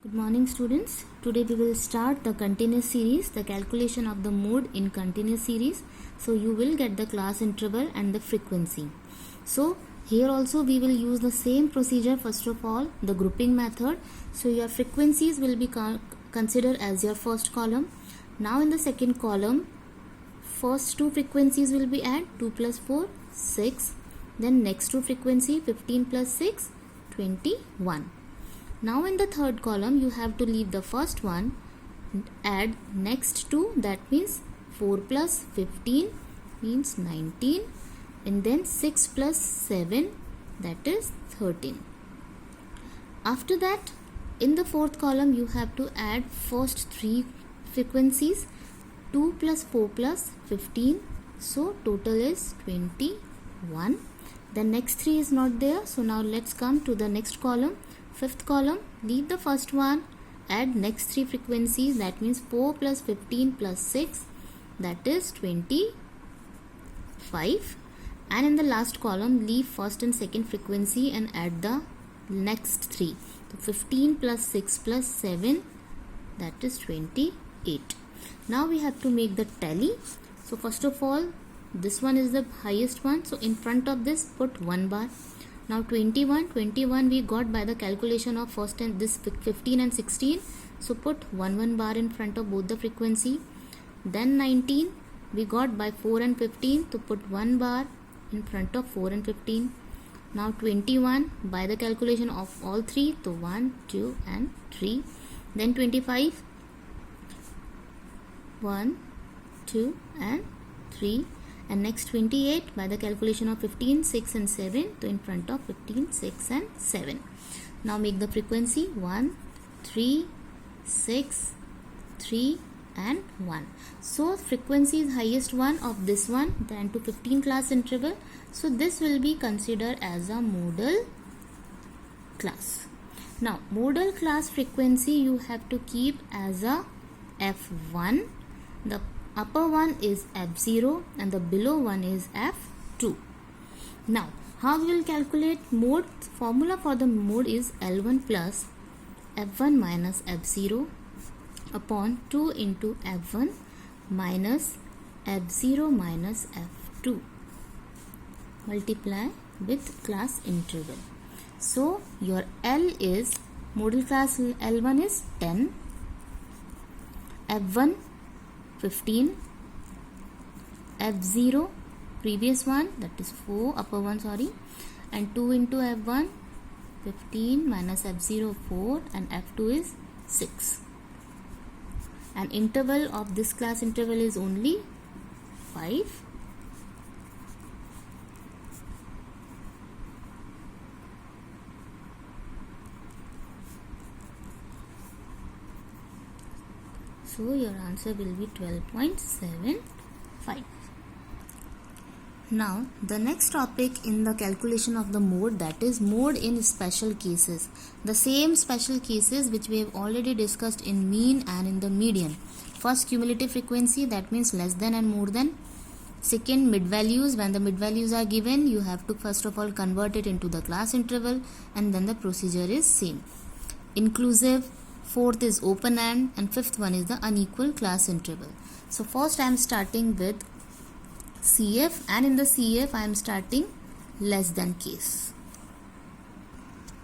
Good morning students. Today we will start the continuous series, the calculation of the mode in continuous series. So you will get the class interval and the frequency. So here also we will use the same procedure. First of all, the grouping method. So your frequencies will be considered as your first column. Now in the second column, first two frequencies will be add 2 plus 4, 6. Then next two frequency 15 plus 6, 21. Now in the third column you have to leave the first one and add next two, that means 4 plus 15 means 19, and then 6 plus 7, that is 13. After that in the fourth column you have to add first three frequencies, 2 plus 4 plus 15, so total is 21. The next three is not there, so now let's come to the next column. Fifth column, leave the first one, add next three frequencies, that means 4 plus 15 plus 6, that is 25. And in the last column, leave first and second frequency and add the next three. So 15 plus 6 plus 7, that is 28. Now we have to make the tally. So first of all, this one is the highest one, so in front of this put 1 bar. Now 21 we got by the calculation of first and this 15 and 16, so put 1 bar in front of both the frequency. Then 19 we got by 4 and 15, to put 1 bar in front of 4 and 15. Now 21 by the calculation of all three, to 1, 2 and 3. Then 25, 1, 2 and 3. And next 28 by the calculation of 15, 6 and 7, to in front of 15, 6 and 7. Now make the frequency 1, 3, 6, 3 and 1. So frequency is highest one of this one, the 10 to 15 class interval. So this will be considered as a modal class. Now modal class frequency you have to keep as a F1. The upper one is F0 and the below one is F2. Now how we will calculate mode? Formula for the mode is L1 plus F1 minus F0 upon 2 into F1 minus F0 minus F2 multiply with class interval. So your L is, modal class L1 is 10, F1 15, F0 previous one, that is 4, upper one sorry, and 2 into F1 15 minus F0 4 and F2 is 6. And interval of this class interval is only 5. So your answer will be 12.75. Now the next topic in the calculation of the mode, that is mode in special cases. The same special cases which we have already discussed in mean and in the median. First, cumulative frequency, that means less than and more than. Second, mid values. When the mid values are given, you have to first of all convert it into the class interval, and then the procedure is same. Inclusive. Fourth is open and fifth one is the unequal class interval. So first I am starting with CF, and in the CF I am starting less than case.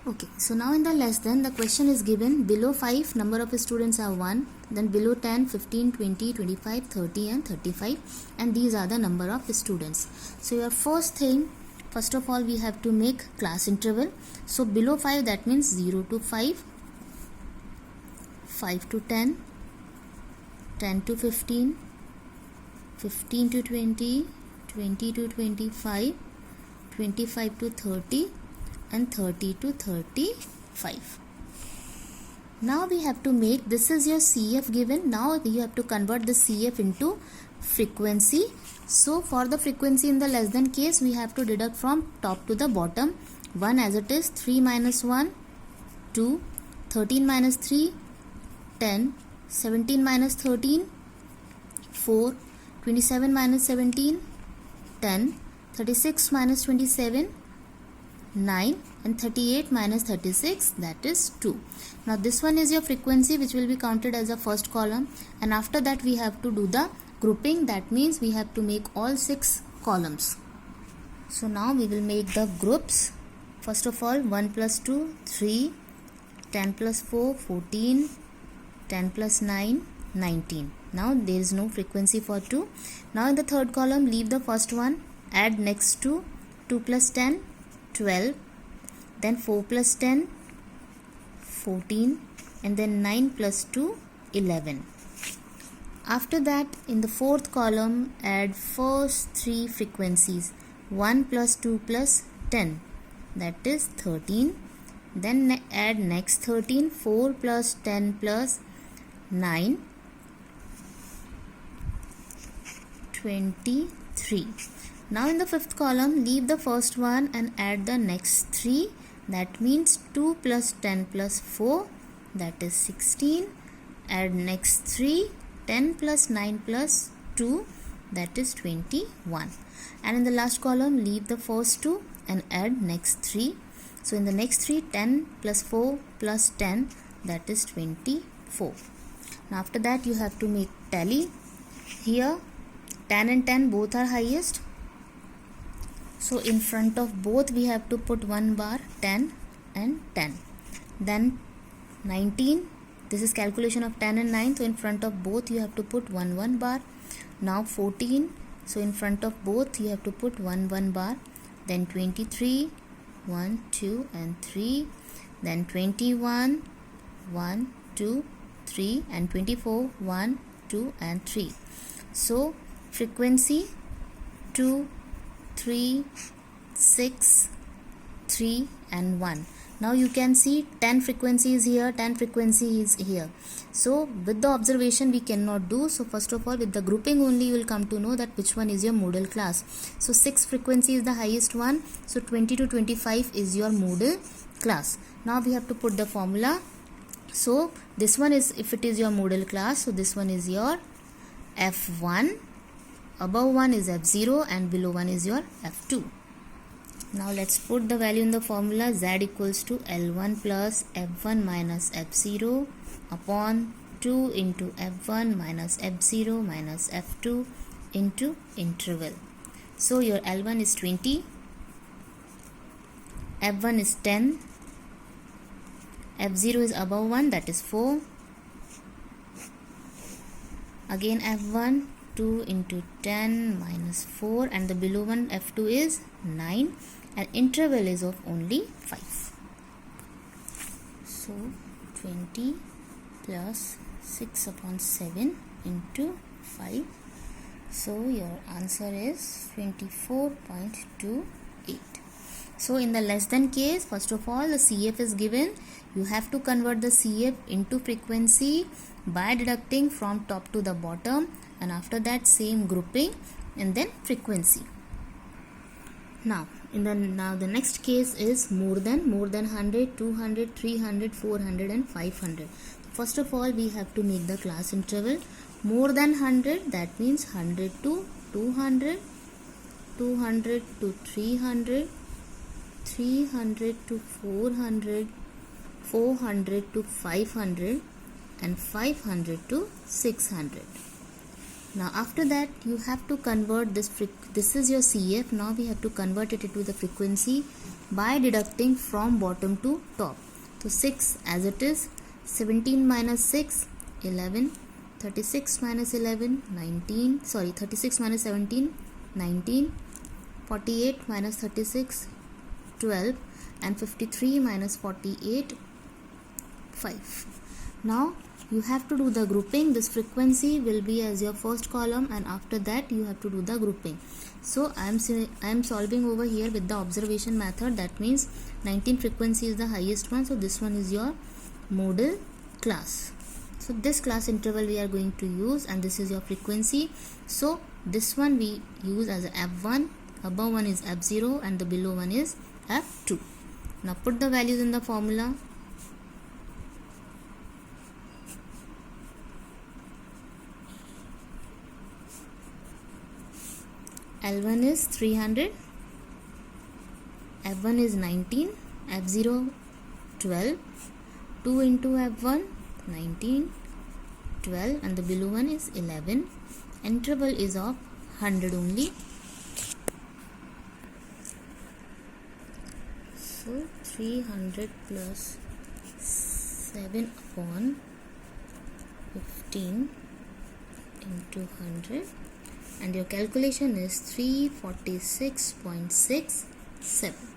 Okay, so now in the less than, the question is given below 5 number of students are 1, then below 10, 15, 20, 25, 30 and 35, and these are the number of students. So your first thing, first of all we have to make class interval. So below 5, that means 0 to 5, 5 to 10, 10 to 15, 15 to 20, 20 to 25, 25 to 30 and 30 to 35. Now we have to make, this is your CF given. Now you have to convert the CF into frequency. So for the frequency in the less than case, we have to deduct from top to the bottom. 1 as it is, 3 minus 1, 2, 13 minus 3, 10, 17 minus 13, 4, 27 minus 17, 10, 36 minus 27, 9, and 38 minus 36, that is 2. Now this one is your frequency, which will be counted as a first column, and after that we have to do the grouping. That means we have to make all 6 columns. So now we will make the groups. First of all, 1 plus 2, 3, 10 plus 4, 14, 10 plus 9, 19. Now there is no frequency for 2. Now in the third column, leave the first one, add next to 2 plus 10, 12, then 4 plus 10, 14, and then 9 plus 2, 11. After that, in the fourth column, add first 3 frequencies, 1 plus 2 plus 10, that is 13. Then add next 13, 4 plus 10 plus 9, 23. Now in the fifth column, leave the first one and add the next 3. That means 2 plus 10 plus 4, that is 16. Add next 3, 10 plus 9 plus 2, that is 21. And in the last column, leave the first 2 and add next 3. So in the next 3, 10 plus 4 plus 10, that is 24. Now after that you have to make tally. Here 10 and 10 both are highest. So in front of both we have to put 1 bar, 10 and 10. Then 19, this is calculation of 10 and 9. So in front of both you have to put 1 bar. Now 14, so in front of both you have to put 1 bar. Then 23, 1, 2 and 3. Then 21, 1, 2, 3, and 24, 1, 2 and 3. So frequency 2, 3, 6, 3 and 1. Now you can see 10 frequencies here, 10 frequencies here. So with the observation we cannot do. So first of all, with the grouping only you will come to know that which one is your modal class. So 6 frequency is the highest one. So 20 to 25 is your modal class. Now we have to put the formula. So this one is, if it is your modal class, so this one is your F1, above one is F0 and below one is your F2. Now let's put the value in the formula. Z equals to L1 plus F1 minus F0 upon 2 into F1 minus F0 minus F2 into interval. So your L1 is 20, F1 is 10, F0 is above 1, that is 4. Again F1, 2 into 10 minus 4, and the below one F2 is 9, and interval is of only 5. So 20 plus 6 upon 7 into 5. So your answer is 24.28. So in the less than case, first of all the CF is given. You have to convert the CF into frequency by deducting from top to the bottom, and after that same grouping and then frequency. Now the next case is more than 100, 200, 300, 400 and 500. First of all we have to make the class interval. More than 100, that means 100 to 200, 200 to 300, 300 to 400, 400 to 500 and 500 to 600. Now after that you have to convert this is your CF. Now we have to convert it into the frequency by deducting from bottom to top. So 6 as it is, 17 minus 6, 11, 36 minus 11, 19, 36 minus 17, 19, 48 minus 36, 12, and 53 minus 48, 5. Now you have to do the grouping. This frequency will be as your first column, and after that you have to do the grouping. So I am solving over here with the observation method. That means 19 frequency is the highest one, so this one is your modal class. So this class interval we are going to use, and this is your frequency. So this one we use as a F1, above one is F0 and the below one is F2. Now put the values in the formula. L1 is 300, F1 is 19, F0 12, 2 into F1 19, 12, and the below one is 11. Interval is of 100 only. So 300 plus 7 upon 15 into 100, and your calculation is 346.67.